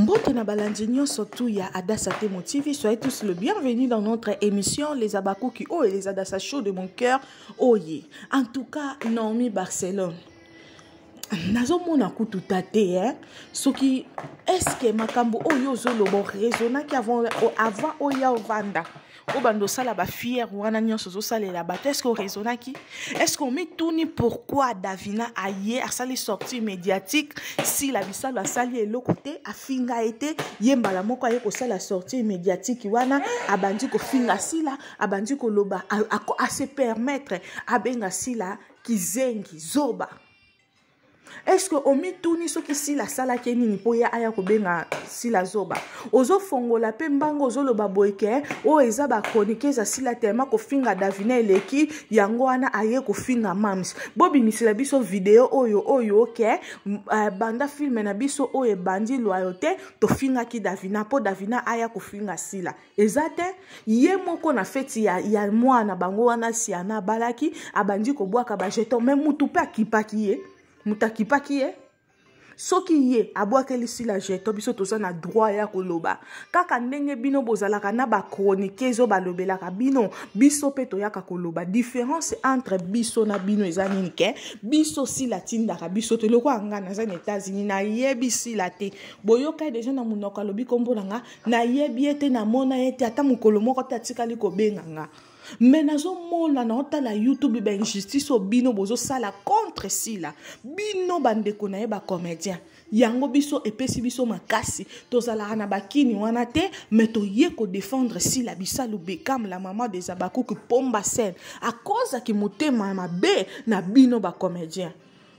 Mbote na balandinyo surtout ya Adassa Temo TV, soyez tous le bienvenue dans notre émission Les Abakuki oh et les Adassa Show de mon cœur oye. En tout cas, Naomi Barcelone. Nazomona kutu tate hein. Soki est-ce que makambo oyo zolo bon raisonna qui avant oya ovanda. Obando sala ba fier wana nyonso zo sala la bato est-ce qu'on raisonna qui est-ce qu'on met tourni pourquoi Davina aye a sali sortie médiatique si la bisalo a sali le côté a finga été yemba la moko aye ko sala sortie médiatique wana abandi ko finga sila abandi ko loba a se permettre abenga sila kizengi zoba. Est-ce que omi tourni so ki si la sala keni ni po ya aya ko benga si la zoba ozo fongola pe mbango ozo loba boyeke o eza ba chronique za sila tema ko finga Davina eleki yango wana aye ko finga mams bobi misila biso video oyo ke banda film na biso oyo bandi loyauté to finga ki Davina po Davina aya ko finga sila ezate ye moko na feti ya mwana bango wana si ana balaki abandi ko bwaka ba jeton même mutu pe akipaki ye mutaki paki ye soki ye abwakeli si la jeto biso toza na droit ya koloba kaka ndenge bino bozalaka na ba chronique zo balobelaka bino biso pe toyaka koloba différence entre biso na bino eza nini ke biso si la tindaka biso to loko anga na za États-Unis na yebi si la te boyoka déjà na munoko lobi kombolanga na yebi ete na mona ete ata mukolo moko tatikali ko benganga. Mais nazo mona na otala YouTube ba injustice bino bozo sala contre sila bino bandeko na ye ba comédien yango biso epesi biso makasi tozala na bakini wana te mais to ye ko défendre sila bisalu Bekam la maman des Abakuki pomba scène à cause ki motema mabe na bino ba comédien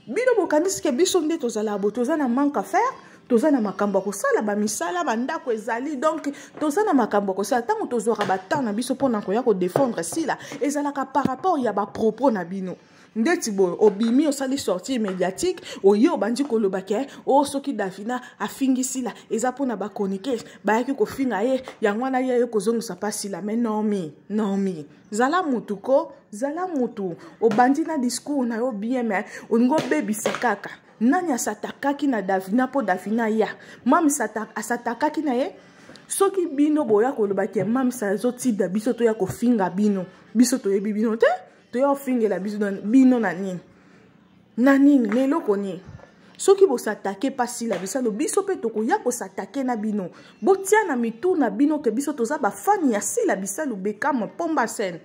bino bokanisi ke biso nde tozala botoza na manque à faire toza na makambo ko sala ba misala bandako ezali donc toza na makambo ko sala tango tozora ba temps na biso pona ko ya ko défendre sila ezalaka par rapport ya ba propos na bino ndeti boy obimi osali sortie médiatique oye obandi ko lobake o soki Davina afingi sila eza pona ba chronique ba yaki ko finga ye yango na ye ko zongisa pasi la mais non zala mutu ko zala mutu obandi na discours na yo bien mais ongo baby sakaka nani asatakaki na Davina po Davina ya mami asatakaki na ye soki bino boya koloba ke mami sa zotida biso to ya ko finga bino biso to yebi bino te to ya fingela biso bino na nini lelo koni soki bo s'attaquer pasi la bisalo biso pe to ko ya ko s'attaquer na bino botia na mitu na bino ke biso toza ba fani ya sila bisalo Bekam pomba scène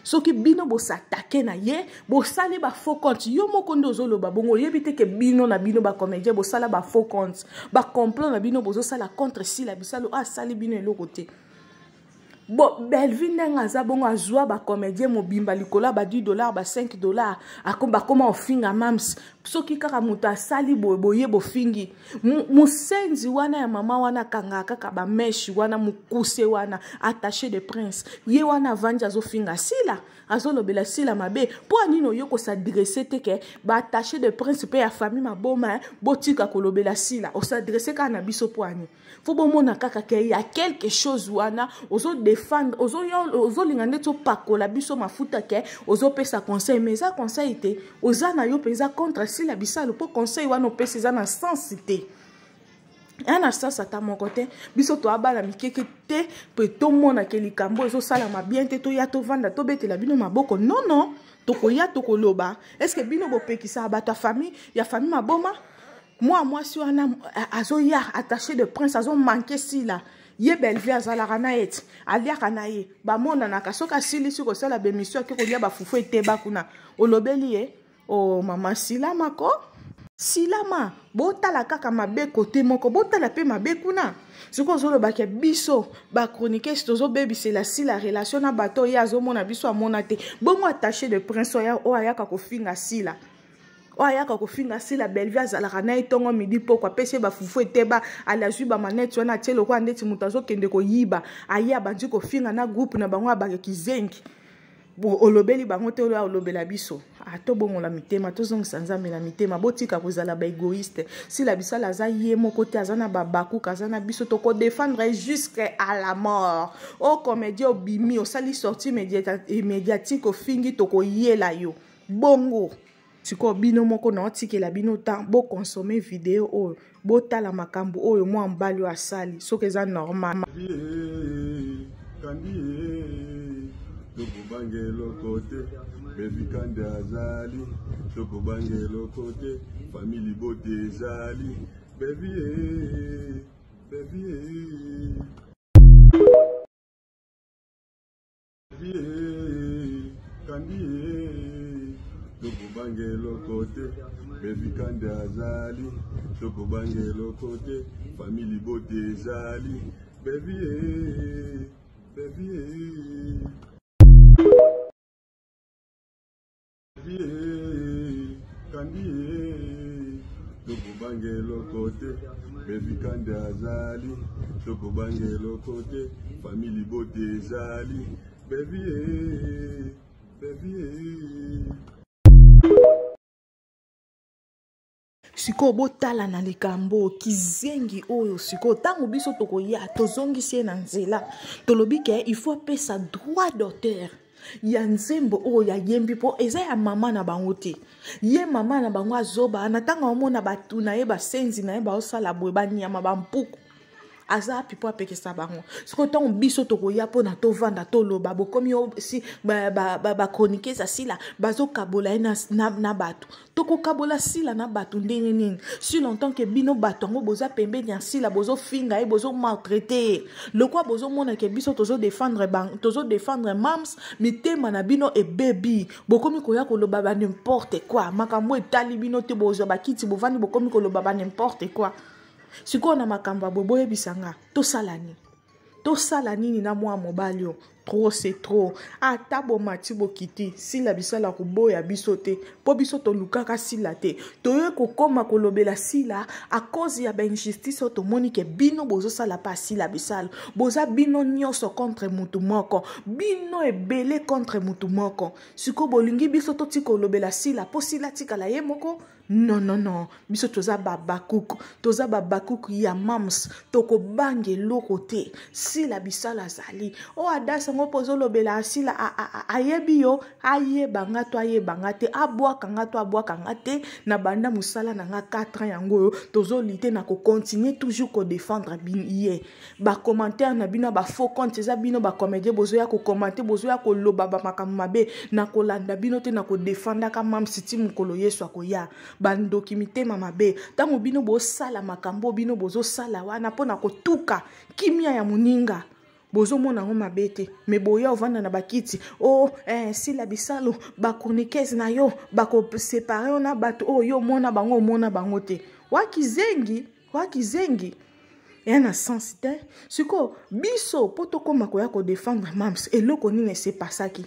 soki bino bo s'attaquer na ye bo sali ba faux compte yo moko ndo zoloba bongo yebite ke bino na bino ba comédien bo sala ba faux compte ba complot na bino bozo sala contre sila bisalo sali bino eloko te bo Belvin ngaza bongo azwa ba comédien mobimba likola ba $10 ba $5 akomba koma ofinga mams soki kaka muta sali boye bo fingi musenzi wana ya mama wana kanga kaka ba meshi wana mukuse wana attaché de prince ye wana vanja zo finga sila azolobela sila mabe po anino yoko s'adresser te ke ba attaché de prince pe ya famille maboma botika kolobela sila o s'adresser ka na biso po ani fo bomona kaka ke ya quelque chose wana ozo défendre ozo lingande to pakola biso mafuta ke ozo pesa conseil mais ça conseil te oza na yo pesa contre si la bisalo po conseil wana pesa za na sens te ana sasa ta mon côté biso to abala mikeke te pe to mona ke likambo ozo sala ma bien te to ya to vanda to betela bino maboko non to ya to koloba est-ce que bino bo pekisa ba ta famille ya famille maboma moi si wana azo ya attaché de prince azo manquer si la ye belvi azala kanaet alia kanaye ba mona na kasoka sili siko sala be mission ke ko lia ba fufu eteba kuna olobeli ye o mama silama ko silama botala kaka mabe kote moko botala pe mabe kuna siko zoloba ke biso ba chronique tozo bebisi la si la relation na bato ya zo mona biso amona te bongo attaché de prince o ayaka ko finga sila oyaka ko finga sila belvi azalaka na etongo midi poko apesi ba fufu eteba alazwi ba manette wana tielo kwa ndeti mutazo kende ko yiba aya bandi ko finga na groupe na bango abake kizengi bo olobeli bango te olobela biso ato bongo la mitema tozongisa nzambe na mitema botika kozala ba égoïste sila bisala za ye moko te azana ba baku kazana biso to ko défendre jusqu'à la mort o comédien obimi o sali sortie médiatique o fingi to ko yela yo bongo siko bino moko na otikela bino temps bo consommer vidéo oyo bo tala makambo oyo mwa mbali wa sali soki eza normal Tokubangelo kote, baby kande azali. Tokubangelo kote, family bote ezali. Baby baby kandi tokubangelo kote, baby kande azali. Tokubangelo kote, family bote ezali. Baby kandi tokubangelo kote, baby kande azali. Tokubangelo kote, family bote ezali. Baby siko botala na likambo kizengi oyo siko tango biso tokoya tozongisi na nzela tolobi ke il faut pesa droit d'auteur ya nzembo oyo ya yembi po eza ya mama na bango te ye mama na bango azoba na tanga omona batu na ye basenzi na ye baosala boye banyama bampuku aza pipo apekisa bango siko tango biso tokoya po na tovanda toloba bokomi si ba chronique za sila bazokabola ye na batu tokokabola sila na batu ndenge nini si longtemps ke bino batu yango boza pembeni ya sila bozofinga ye bozo maltraiter lokwa bozomona ke biso tozo défendre mams mitema na bino ebebi bokomi koya koloba ba n'importe quoi makambo etali bino te bozo bakiti bovandi bokomi koloba ba n'importe quoi siko na makambo boboye bisanga tosala nini na mwa mobali o trop c'est trop ata bomati bokiti sila bisala kuboya biso te po biso tolukaka sila te toye kokoma kolobela sila a cause ya injustice tomoni ke bino bozosala pa sila bisala boza bino nyonso contre mutu moko bino ebele contre mutu moko siko bolingi biso toti kolobela sila po sila tikala ye moko non biso toza babakuku ya mams toko bange loko te sila bisala zali o adasa ngo pozolobela sila ayebi yo ayebanga te abwaka te na banda musala na nga 4 ans yango yo tozolite na ko continuer toujours ko défendre ye ba commentaire na bino ba faux compte eza bino ba comédie bozoya ko commenter bozoya ko loba ba makambo mabe na ko landa bino te na ko défendre ka mam siti mukolo yesu akoya bandokimite mamabe tango bino bosala makambo bino bozosala wana pona kotuka kimia ya muninga bozo mona ngo mabete me boya ovanda na bakiti sila bisalo ba chroniqueuse na yo ba ko séparer na bato yo mona bango te wakizengi yana sens te siko biso poto koma koya ko défendre mams eloko nini se pasaki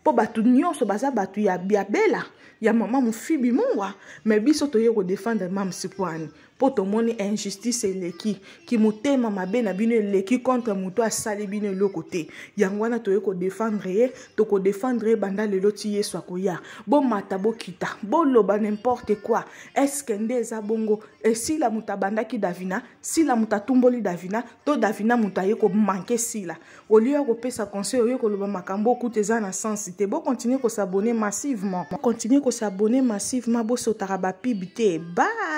po batu nyonso baza batu ya bela ya mama mufibi mwa mais biso toye ko défendre mams poani po tomoni injustice eleki ki mutema mabe na bino eleki contre muto asali bino eloko te yango wana toye ko défendre ye toko défendre banda lelo ti yesu akoya bo mata bo kita bo loba n'importe quoi est-ce que ndeza bongo si la mutabanda ki davina si la mutatumboli davina to davina mutaye ko manquer sila au lieu ko pesa conseil oyo ko loba makambo kuteza na sensité bo continuer ko s'abonner massivement bo sotara ba pibité bye.